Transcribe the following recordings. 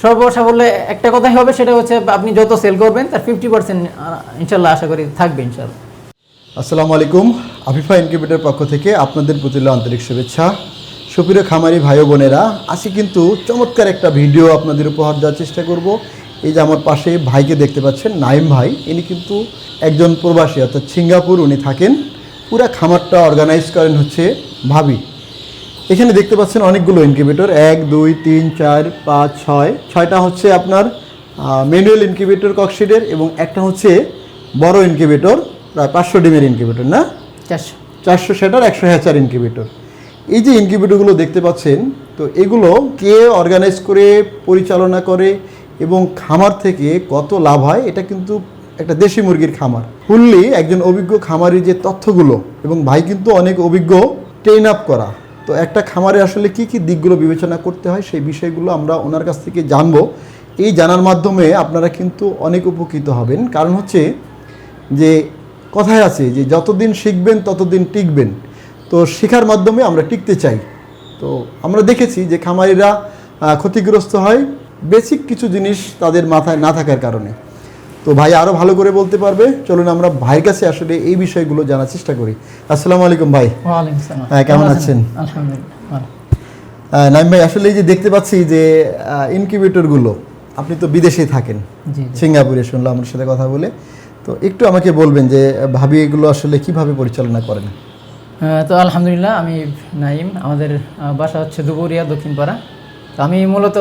সর্বসাফল্যে একটা কথাই হবে, সেটা হচ্ছে আপনি যত সেল করবেন তার 50% ইনশাল্লাহ আশা করি থাকবে ইনশাল্লাহ। আসসালামু আলাইকুম। আফিফা ইনকিউবেটর পক্ষ থেকে আপনাদের প্রতি আন্তরিক শুভেচ্ছা। সুপ্রিয় খামারি ভাই ও বোনেরা, আজকে কিন্তু চমৎকার একটা ভিডিও আপনাদের উপহার দেওয়ার চেষ্টা করব। এই যে আমার পাশে ভাইকে দেখতে পাচ্ছেন, নাইম ভাই, ইনি কিন্তু একজন প্রবাসী, অর্থাৎ সিঙ্গাপুর উনি থাকেন। পুরা খামারটা অর্গানাইজ করেন হচ্ছে ভাবি। এখানে দেখতে পাচ্ছেন অনেকগুলো ইনকিউবেটর, 1 2 3 4 5 6টা হচ্ছে আপনার ম্যানুয়াল ইনকিউবেটর ককশিডের, এবং একটা হচ্ছে বড় ইনকিউবেটর, প্রায় 500 ডিমের ইনকিউবেটর, না 400 সেটার 100 হ্যাচার ইনকিউবেটর। এই যে ইনকিউবেটরগুলো দেখতে পাচ্ছেন, তো এগুলো কে অর্গানাইজ করে পরিচালনা করে এবং খামার থেকে কত লাভ হয়, এটা কিন্তু একটা দেশি মুরগির খামার। ফুললি একজন অভিজ্ঞ খামারির যে তথ্যগুলো, এবং ভাই কিন্তু অনেক অভিজ্ঞ, ট্রেন আপ করা। তো একটা খামারে আসলে কি কি দিকগুলো বিবেচনা করতে হয়, সেই বিষয়গুলো আমরা ওনার কাছ থেকে জানবো। এই জানার মাধ্যমে আপনারা কিন্তু অনেক উপকৃত হবেন। কারণ হচ্ছে যে কথায় আছে যে যতদিন শিখবেন ততদিন টিকবেন। তো শেখার মাধ্যমে আমরা টিকতে চাই। তো আমরা দেখেছি যে খামারিরা ক্ষতিগ্রস্ত হয় বেসিক কিছু জিনিস তাদের মাথায় না থাকার কারণে। তো ভাই আরও ভালো করে বলতে পারবে। চলুন আমরা ভাইয়ের কাছে আসলে এই বিষয়গুলো জানার চেষ্টা করি। আসসালামু আলাইকুম ভাই। ওয়ালাইকুম আসসালাম। হ্যাঁ, কেমন আছেন? আলহামদুলিল্লাহ। নাইম ভাই, আসলে এই যে দেখতে পাচ্ছি যে ইনকিউবেটরগুলো, আপনি তো বিদেশেই থাকেন, সিঙ্গাপুরে শুনলাম আমার সাথে কথা বলে। তো একটু আমাকে বলবেন যে ভাবি এগুলো আসলে কিভাবে পরিচালনা করেন? তো আলহামদুলিল্লাহ, আমি নাইম। আমাদের বাসা হচ্ছে দুপুরিয়া, দক্ষিণপাড়া। তো আমি মূলত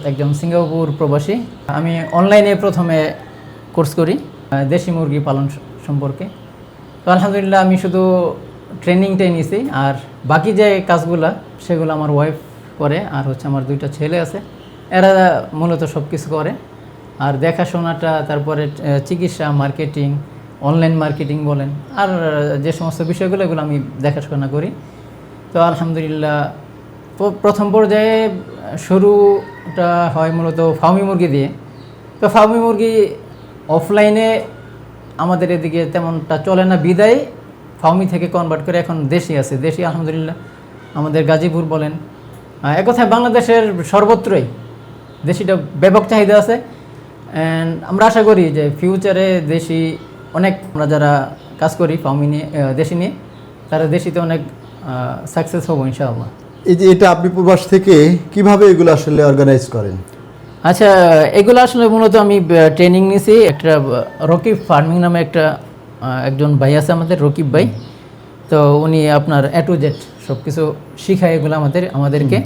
একজন সিঙ্গাপুর প্রবাসী। আমি অনলাইনে প্রথমে কোর্স করি দেশি মুরগি পালন সম্পর্কে। তো আলহামদুলিল্লাহ আমি শুধু ট্রেনিংটাই নিয়েছি, আর বাকি যে কাজগুলো সেগুলো আমার ওয়াইফ করে, আর হচ্ছে আমার 2টা ছেলে আছে, এরা মূলত সব কিছু করে। আর দেখাশোনাটা, তারপরে চিকিৎসা, মার্কেটিং, অনলাইন মার্কেটিং বলেন, আর যে সমস্ত বিষয়গুলো এগুলো আমি দেখাশোনা করি। তো আলহামদুলিল্লাহ প্রথম পর্যায়ে শুরুটা হয় মূলত ফার্মি মুরগি দিয়ে। তো ফার্মি মুরগি অফলাইনে আমাদের এদিকে তেমনটা চলে না, বিদায় ফার্মি থেকে কনভার্ট করে এখন দেশি আছে। দেশি আলহামদুলিল্লাহ আমাদের গাজীপুর বলেন, এক কথায় বাংলাদেশের সর্বত্রই দেশিটা ব্যাপক চাহিদা আছে। অ্যান্ড আমরা আশা করি যে ফিউচারে দেশি অনেক, আমরা যারা কাজ করি ফার্মি নিয়ে, দেশি নিয়ে, তারা দেশিতে অনেক সাকসেস হবো ইনশাআল্লাহ। এই যে এটা আপনি প্রবাস থেকে কিভাবে এগুলো আসলে অর্গানাইজ করেন? আচ্ছা, এগুলো আসলে মূলত আমি ট্রেনিং নিয়েছি। একটা রকিব ফার্মিং নামে একজন ভাই আছে আমাদের, রকিব ভাই। তো উনি আপনার A to Z সব কিছু শিখায় এগুলো আমাদেরকে।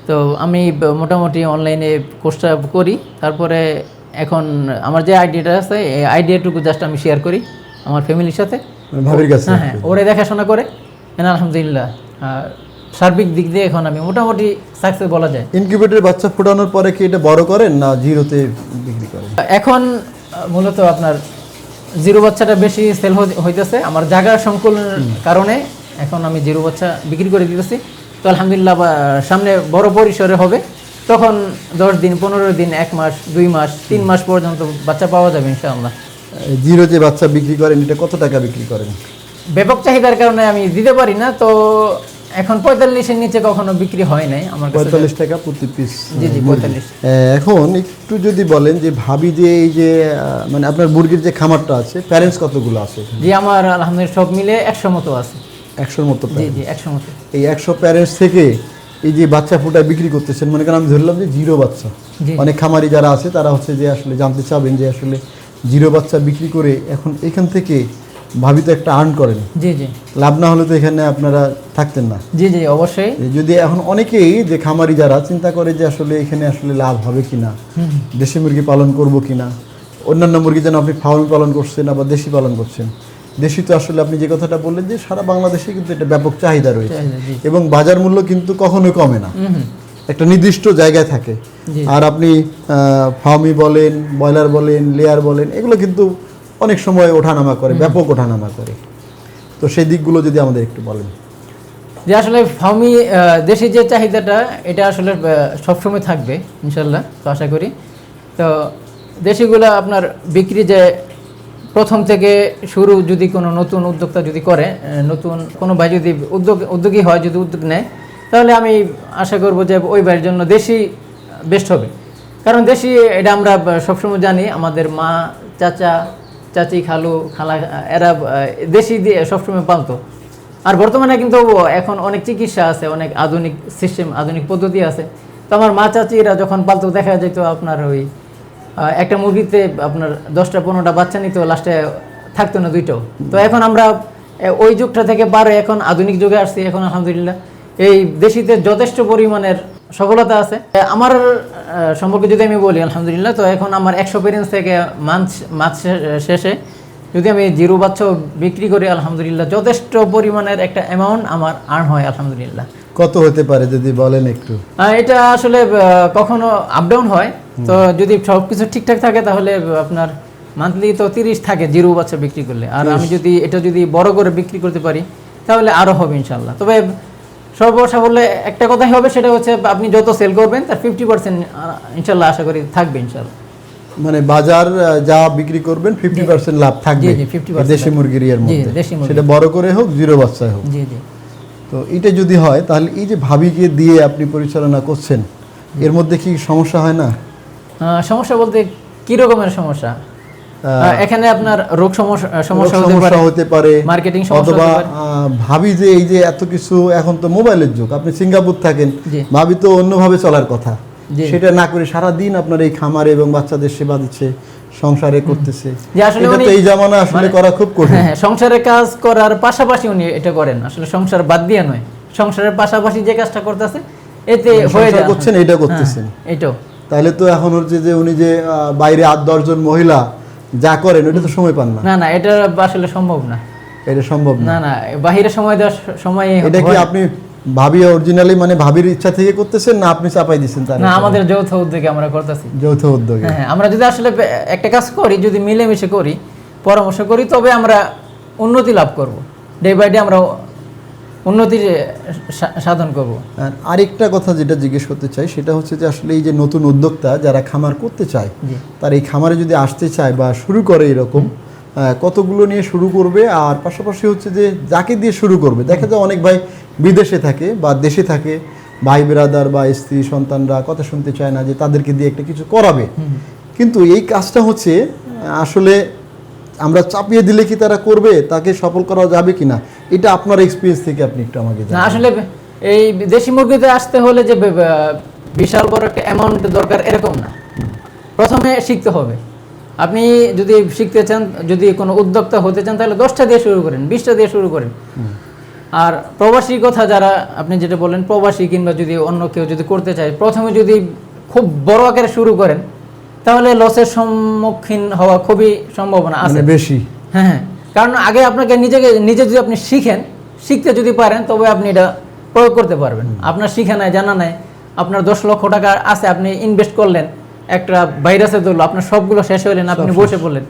তো আমি মোটামুটি অনলাইনে কোর্সটা করি। তারপরে এখন আমার যে আইডিয়াটা আছে, এই আইডিয়াটুকু জাস্ট আমি শেয়ার করি আমার ফ্যামিলির সাথে, ভাবির কাছে। হ্যাঁ, ওরে দেখাশোনা করে। আলহামদুলিল্লাহ সার্বিক দিক দিয়ে এখন আমি মোটামুটি সাকসেস বলা যায়। ইনকিউবেটরের বাচ্চা ফোটানোর পরে কি এটা বড় করেন না জিরোতে বিক্রি করেন? এখন মূলত আপনার জিরো বাচ্চাটা বেশি সেল হইতেছে। আমার জায়গার সংকুলনের কারণে এখন আমি জিরো বাচ্চা বিক্রি করে দিতেছি। তো আলহামদুলিল্লাহ সামনে বড় পরিসরে হবে, তখন 10 দিন, 15 দিন, 1 মাস, 2 মাস, 3 মাস পর্যন্ত বাচ্চা পাওয়া যাবে ইনশাআল্লাহ। জিরো যে বাচ্চা বিক্রি করেন, এটা কত টাকা বিক্রি করেন? ব্যাপক চাহিদার কারণে আমি দিতে পারি না, তো এখন 45-এর নিচে কখনো বিক্রি হয় নাই আমার কাছে। 45 টাকা প্রতি পিস? জি জি, 45। এখন একটু যদি বলেন যে ভাবি যে এই যে মানে আপনার মুরগির যে খামারটা আছে, প্যারেন্টস কতগুলো আছে? জি, আমার আলহামদুলিল্লাহ সব মিলে 100 মতো আছে। 100-র মতো? জি জি, 100 মতো। এই 100 প্যারেন্টস থেকে এই যে বাচ্চা ফুটায় বিক্রি করতেছেন, মনে করেন আমি ধরলাম যে জিরো বাচ্চা, অনেক খামারি যারা আছে তারা হচ্ছে যে আসলে জানতে চাবেন যে আসলে জিরো বাচ্চা বিক্রি করে এখন এখান থেকে ভাবি তো একটা আর্ন করেন। জি জি, লাভ না হলে তো এখানে আপনারা থাকতেন না। জি জি, অবশ্যই। যদি এখন অনেকেই যে খামারি যারা চিন্তা করে যে আসলে এখানে আসলে লাভ হবে কিনা, দেশি মুরগি পালন করব কিনা, অন্যান্য মুরগি যেন আপনি ফার্মি পালন করছেন আবার দেশি পালন করছেন। দেশি তো আসলে আপনি যে কথাটা বললেন যে সারা বাংলাদেশে কিন্তু এটা ব্যাপক চাহিদা রয়েছে, এবং বাজার মূল্য কিন্তু কখনোই কমে না, একটা নির্দিষ্ট জায়গায় থাকে। আর আপনি ফার্মি বলেন, ব্রয়লার বলেন, লেয়ার বলেন, এগুলো কিন্তু অনেক সময় ওঠানামা করে, ব্যাপক ওঠানামা করে। তো সেই দিকগুলো যদি আমাদের একটু বলেন। যে আসলে ফার্মি দেশি যে চাহিদাটা, এটা আসলে সবসময় থাকবে ইনশাল্লাহ, তো আশা করি। তো দেশিগুলো আপনার বিক্রি যে প্রথম থেকে শুরু, যদি কোনো নতুন উদ্যোক্তা যদি করে, নতুন কোনো ভাই যদি উদ্যোগী হয়, যদি উদ্যোগ নেয়, তাহলে আমি আশা করব যে ওই ভাইয়ের জন্য দেশি বেস্ট হবে। কারণ দেশি এটা আমরা সবসময় জানি, আমাদের মা, চাচা, চাচি, খালু, খালা এরা দেশি দিয়ে সবসময় পালতো। আর বর্তমানে কিন্তু এখন অনেক চিকিৎসা আছে, অনেক আধুনিক সিস্টেম, আধুনিক পদ্ধতি আছে। তো আমার মা চাচিরা যখন পালতো দেখা যেত আপনার ওই একটা মুরগিতে আপনার 10টা-15টা বাচ্চা নিত, লাস্টে থাকতো না 2টাও। তো এখন আমরা ওই যুগটা থেকে পারে এখন আধুনিক যুগে আসছি। এখন আলহামদুলিল্লাহ এই দেশিতে যথেষ্ট পরিমাণের সফলতা আছে। আমার সম্পর্কে যদি আমি বলি আলহামদুলিল্লাহ, তো এখন আমার 100 পেরেন্স থেকে মাছ শেষে যদি আমি 0 বাচ্চা বিক্রি করি আলহামদুলিল্লাহ যথেষ্ট পরিমাণের একটা অ্যামাউন্ট আমার আর্ন হয় আলহামদুলিল্লাহ। কত হতে পারে যদি বলেন একটু? এটা আসলে কখনো আপ ডাউন হয়, তো যদি সব কিছু ঠিকঠাক থাকে তাহলে আপনার মান্থলি তো 30 থাকে 0 বাচ্চা বিক্রি করলে। আর আমি যদি এটা যদি বড় করে বিক্রি করতে পারি তাহলে আরও হবে ইনশাল্লাহ। তবে সর্বসাফল্যে একটা কথাই হবে, সেটা হচ্ছে আপনি যত সেল করবেন তার 50% ইনশাল্লাহ আশা করি থাকবে ইনশাল্লাহ। মানে বাজার যা বিক্রি করবেন 50% লাভ থাকবে দেশি মুরগির এর মধ্যে, সেটা বড় করে হোক 0 বাচ্চায় হোক। জি জি। তো এটা যদি হয় তাহলে এই যে ভাবিকে দিয়ে আপনি পরিচালনা করছেন, এর মধ্যে কি সমস্যা হয় না? সমস্যা বলতে কি রকমের সমস্যা? এখানে আপনার রোগ সমস্যা হতে পারে, মার্কেটিং অথবা ভাবি যে এই যে এত কিছু, এখন তো মোবাইলের যুগ, আপনি সিঙ্গাপুর থাকেন, ভাবি তো অন্যভাবে চলার কথা, সেটা না করে সারা দিন আপনার এই খামারে এবং বাচ্চাদের সেবা দিচ্ছে, সংসারে করতেছে। এই জামানা আসলে করা খুব কঠিন। হ্যাঁ, সংসারের কাজ করার পাশাপাশি উনি এটা করেন, আসলে সংসার বাদ দিয়ে নয়, সংসারের পাশাপাশি যে কাজটা করতেছে এতে হয়ে যায় করছেন, এটা করতেছেন এটাও। তাহলে তো এখন হচ্ছে যে উনি যে বাইরে 8-10 জন মহিলা যা করেন ওটা তো সময় পান না। না না, এটা আসলে সম্ভব না, এটা সম্ভব না। না না, বাহিরে সময় দেওয়ার সময় এটা কি আপনি ভাবি অরিজিনালি মানে ভাবির ইচ্ছা থেকে করতেছেন না আপনি চাপাই দিচ্ছেন? তার না, আমাদের যৌথ উদ্যোগে আমরা করতেছি। যৌথ উদ্যোগে? হ্যাঁ, আমরা যদি আসলে একটা কাজ করি, যদি মিলেমিশে করি, পরামর্শ করি, তবে আমরা উন্নতি লাভ করব, ডে বাই ডে আমরা উন্নতির সাধন করব। আরেকটা কথা যেটা জিজ্ঞেস করতে চাই সেটা হচ্ছে যে আসলে এই যে নতুন উদ্যোক্তা যারা খামার করতে চায়, তার এই খামারে যদি আসতে চায় বা শুরু করে এরকম কতগুলো নিয়ে শুরু করবে, আর পাশাপাশি হচ্ছে যে যাকে দিয়ে শুরু করবে, দেখা যায় অনেক ভাই বিদেশে থাকে বা দেশে থাকে, ভাই ব্রাদার বা স্ত্রী সন্তানরা কথা শুনতে চায় না যে তাদেরকে দিয়ে একটা কিছু করাবে, কিন্তু এই কাজটা হচ্ছে আসলে আমরা চাপিয়ে দিলে কি তারা করবে, তাকে সফল করা যাবে কিনা, এটা আপনার এক্সপিরিয়েন্স থেকে আপনি একটু আমাকে জানান। আসলে এই দেশি মুরগিতে আসতে হলে যে বিশাল বড় একটা অ্যামাউন্ট দরকার এরকম না, প্রথমে শিখতে হবে। আপনি যদি শিখতে চান, যদি কোনো উদ্যোক্তা হতে চান, তাহলে 10টা দিয়ে শুরু করেন, 20টা দিয়ে শুরু করেন। আর প্রবাসী কথা যারা আপনি যেটা বলেন, প্রবাসী কিংবা যদি অন্য কেউ যদি করতে চায়, প্রথমে যদি খুব বড় আকারে শুরু করেন তাহলে লসের সম্মুখীন হওয়া খুবই সম্ভাবনা আছে বেশি। হ্যাঁ, কারণ আগে আপনাকে নিজে যদি আপনি শিখতে যদি পারেন, তবে আপনি এটা প্রয়োগ করতে পারবেন। আপনার শিখা নাই, জানা নাই, আপনার 10 লক্ষ টাকা আছে, আপনি ইনভেস্ট করলেন, একটা ভাইরাসে ধরলো, আপনার সবগুলো শেষ হলেন, আপনি বসে পড়লেন,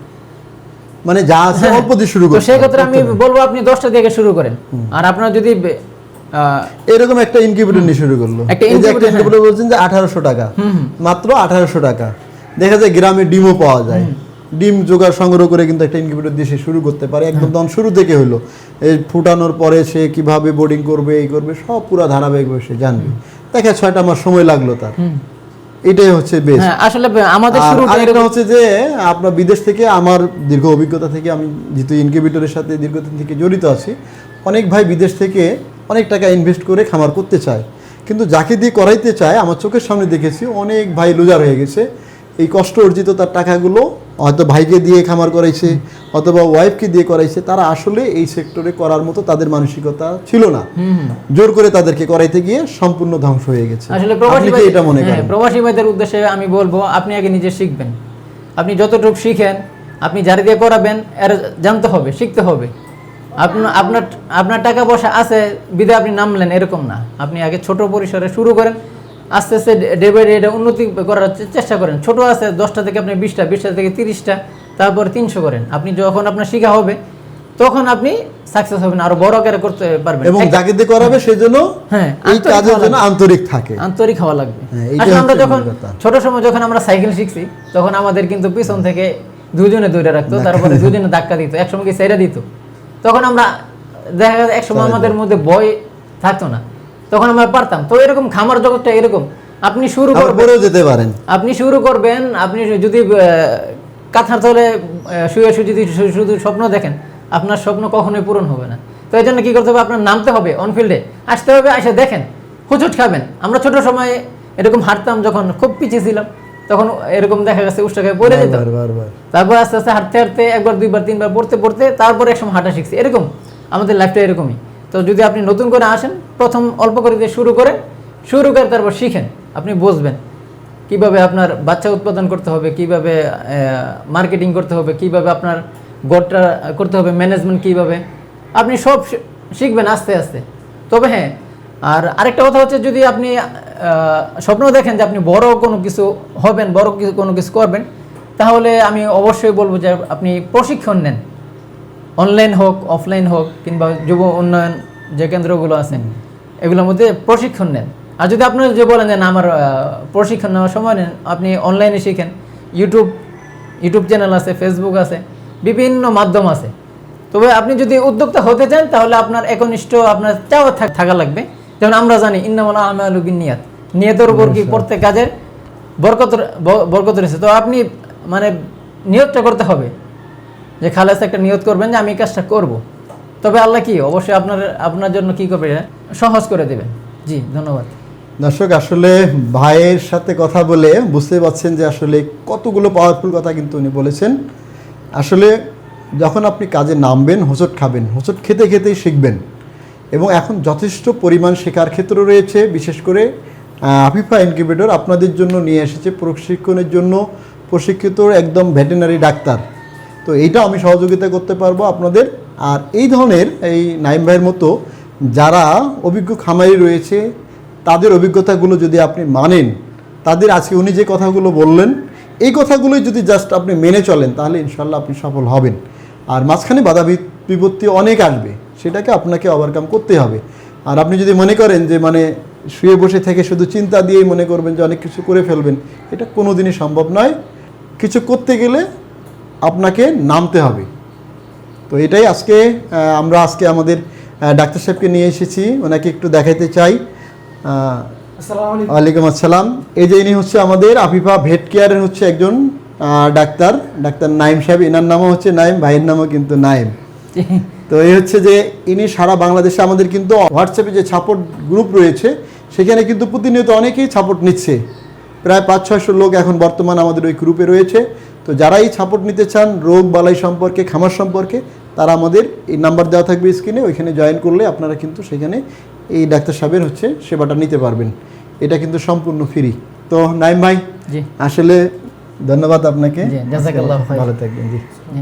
মানে যা আছে অল্প দিয়ে শুরু করতে। সেই ক্ষেত্রে আমি বলবো আপনি 10টা থেকে শুরু করেন। আর আপনার যদি এরকম একটা ইনকিউবেটর নিয়ে শুরু করলো, একটা ইনকিউবেটর বলছেন যে 1800 টাকা, মাত্র 1800 টাকা, দেখা যায় গ্রামে ডিমও পাওয়া যায়, ডিম জোগাড় সংগ্রহ করে কিন্তু একটা ইনকিউবেটর দিয়ে সে শুরু করতে পারে। একদম তখন শুরু থেকে হলো, এই ফুটানোর পরে সে কিভাবে বোর্ডিং করবে, এই করবে, সব পুরো ধারাবাহিকভাবে সে জানবে। দেখা 6টা মাস সময় লাগলো তার, এটাই হচ্ছে বেস্ট। আসলে আমাদের শুরুটা এটা হচ্ছে যে আপনার বিদেশ থেকে, আমার দীর্ঘ অভিজ্ঞতা থেকে, আমি যেহেতু ইনকিউবেটরের সাথে দীর্ঘদিন থেকে জড়িত আছি, অনেক ভাই বিদেশ থেকে অনেক টাকা ইনভেস্ট করে খামার করতে চায়, কিন্তু যাকে দিয়ে করাইতে চায় আমার চোখের সামনে দেখেছি অনেক ভাই লুজার হয়ে গেছে। এই কষ্ট অর্জিত তার টাকাগুলো হয়তো ভাইকে দিয়ে খামার করাইছে অথবা ওয়াইফকে দিয়ে করাইছে, তারা আসলে এই সেক্টরে করার মতো তাদের মানসিকতা ছিল না, জোর করে তাদেরকে করাইতে গিয়ে সম্পূর্ণ ধ্বংস হয়ে গেছে। আসলে প্রবাসী ভাইদের উদ্দেশ্যে আমি বলবো, আপনি আগে নিজে শিখবেন। আপনি যতটুকু শিখেন, আপনি যারা দিয়ে করাবেন এর জানতে হবে, শিখতে হবে। আপনার টাকা পয়সা আছে বিধে আপনি নামলেন এরকম না, আপনি আগে ছোট পরিসরে শুরু করেন, আস্তে আস্তে ডে বাই ডে এটা উন্নতি করার চেষ্টা করেন। ছোট আছে 10টা থেকে আপনি 20টা, 20টা থেকে 30টা, তারপর 300 করেন। আপনি যখন আপনার শিখা হবে তখন আপনি সাকসেস হবেন, আরো বড় আকারে করতে পারবেন। এবং যাকে দিয়ে করাবে সেজন্য এই কাজের জন্য আন্তরিক থাকে, আন্তরিক হওয়া লাগবে। আসলে আমরা যখন ছোট সময় যখন আমরা সাইকেল শিখছি, তখন আমাদের কিন্তু পিছন থেকে দুজনে দৌড়ে রাখতো, তারপরে দুজনে ধাক্কা দিত, একসময় কি সেরা দিত। তখন আমরা দেখা গেছে একসময় আমাদের মধ্যে ভয় থাকতো না, তখন আমরা পারতাম। তো এরকম খামার জগৎটা এরকম, আপনি শুরু আবার করবেন, পরেও যেতে পারেন। আপনি শুরু করবেন, আপনি যদি কাঁথার তলে শুয়ে শুয়ে যদি শুধু স্বপ্ন দেখেন, আপনার স্বপ্ন কখনোই পূরণ হবে না। তো এই জন্য কী করতে হবে, আপনার নামতে হবে, অনফিল্ডে আসতে হবে, এসে দেখেন, হুচুট খাবেন। আমরা ছোট সময় এরকম হাঁটতাম, যখন খুব পিছিয়ে ছিলাম তখন এরকম দেখা গেছে উষ্টা খেয়ে পড়ে যেত। বারবার তারপর আস্তে আস্তে হাঁটতে হাঁটতে একবার দুইবার তিনবার পড়তে পড়তে তারপরে একসময় হাঁটা শিখছি। এরকম আমাদের লাইফটা এরকমই। তো যদি আপনি নতুন করে আসেন, প্রথম অল্প করে দিয়ে শুরু করে তারপর শিখেন, আপনি বুঝবেন কিভাবে আপনার বাচ্চা উৎপাদন করতে হবে, কিভাবে মার্কেটিং করতে হবে, কিভাবে আপনার গড়টা করতে হবে, ম্যানেজমেন্ট কিভাবে, আপনি সব শিখবেন আস্তে আস্তে। তবে হ্যাঁ, আর আরেকটা কথা হচ্ছে, যদি আপনি স্বপ্ন দেখেন যে আপনি বড় কোনো কিছু হবেন, বড় কিছু কোনো কিছু করবেন, তাহলে আমি অবশ্যই বলবো যে আপনি প্রশিক্ষণ নেন, অনলাইন হোক অফলাইন হোক, কিংবা যুব উন্নয়ন যে কেন্দ্রগুলো আছে এগুলোর মধ্যে প্রশিক্ষণ নেন। আর যদি আপনারা যে বলেন যে না আমার প্রশিক্ষণ নেওয়ার সময় নেন, আপনি অনলাইনে শিখেন, ইউটিউব চ্যানেল আছে, ফেসবুক আছে, বিভিন্ন মাধ্যম আছে। তবে আপনি যদি উদ্যোক্তা হতে চান, তাহলে আপনার একনিষ্ঠ আপনার চাওয়া থাকা লাগবে। যেমন আমরা জানি ইন্নামাল আমালু বিন্নিয়াত, নিয়তের উপর কি প্রত্যেক কাজের বরকত রয়েছে। তো আপনি মানে নিয়তটা করতে হবে, যে খালেস একটা নিয়ত করবেন যে আমি এই কাজটা করব। তবে আল্লাহ কি অবশ্যই আপনার জন্য কি করবে, সহজ করে দেবেন। জি, ধন্যবাদ। দর্শক, আসলে ভাইয়ের সাথে কথা বলে বুঝতে পারছেন যে আসলে কতগুলো পাওয়ারফুল কথা কিন্তু উনি বলেছেন। আসলে যখন আপনি কাজে নামবেন, হোঁচট খাবেন, হোঁচট খেতে খেতেই শিখবেন। এবং এখন যথেষ্ট পরিমাণ শেখার ক্ষেত্র রয়েছে। বিশেষ করে আফিফা ইনকিউবেটর আপনাদের জন্য নিয়ে এসেছে প্রশিক্ষণের জন্য প্রশিক্ষিত একদম ভেটেরিনারি ডাক্তার। তো এইটা আমি সহযোগিতা করতে পারবো আপনাদের। আর এই ধরনের এই নাইম ভাইয়ের মতো যারা অভিজ্ঞ খামারি রয়েছে, তাদের অভিজ্ঞতাগুলো যদি আপনি মানেন, তাদের আজকে উনি যে কথাগুলো বললেন, এই কথাগুলোই যদি জাস্ট আপনি মেনে চলেন, তাহলে ইনশাল্লাহ আপনি সফল হবেন। আর মাঝখানে বাধা বিপত্তি অনেক আসবে, সেটাকে আপনাকে ওভারকাম করতে হবে। আর আপনি যদি মনে করেন যে মানে শুয়ে বসে থেকে শুধু চিন্তা দিয়েই মনে করবেন যে অনেক কিছু করে ফেলবেন, এটা কোনো দিনই সম্ভব নয়। কিছু করতে গেলে আপনাকে নামতে হবে। তো এটাই আমরা আজকে আমাদের ডাক্তার সাহেবকে নিয়ে এসেছি, ওনাকে একটু দেখাইতে চাই। ওয়ালাইকুম আসসালাম। এই যে ইনি হচ্ছে আমাদের আফিফা ভেট কেয়ারের হচ্ছে একজন ডাক্তার নাইম সাহেব। এনার নামও হচ্ছে নাইম, ভাইয়ের নামও কিন্তু নাইম। তো এই হচ্ছে যে ইনি সারা বাংলাদেশে আমাদের কিন্তু হোয়াটসঅ্যাপে যে সাপোর্ট গ্রুপ রয়েছে, সেখানে কিন্তু প্রতিনিয়ত অনেকেই সাপোর্ট নিচ্ছে। প্রায় 500-600 লোক এখন বর্তমান আমাদের ওই গ্রুপে রয়েছে। তো যারা এই সাপোর্ট নিতে চান রোগ বালাই সম্পর্কে, খামার সম্পর্কে, তারা আমাদের এই নাম্বার দেওয়া থাকবে স্ক্রিনে, ওইখানে জয়েন করলে আপনারা কিন্তু সেখানে এই ডাক্তার সাহেবের হচ্ছে সেবাটা নিতে পারবেন। এটা কিন্তু সম্পূর্ণ ফ্রি। তো নাইম ভাই, জি, আসলে ধন্যবাদ আপনাকে। জি, জাযাকাল্লাহু খাইর। ভালো থাকবেন। জি। জি।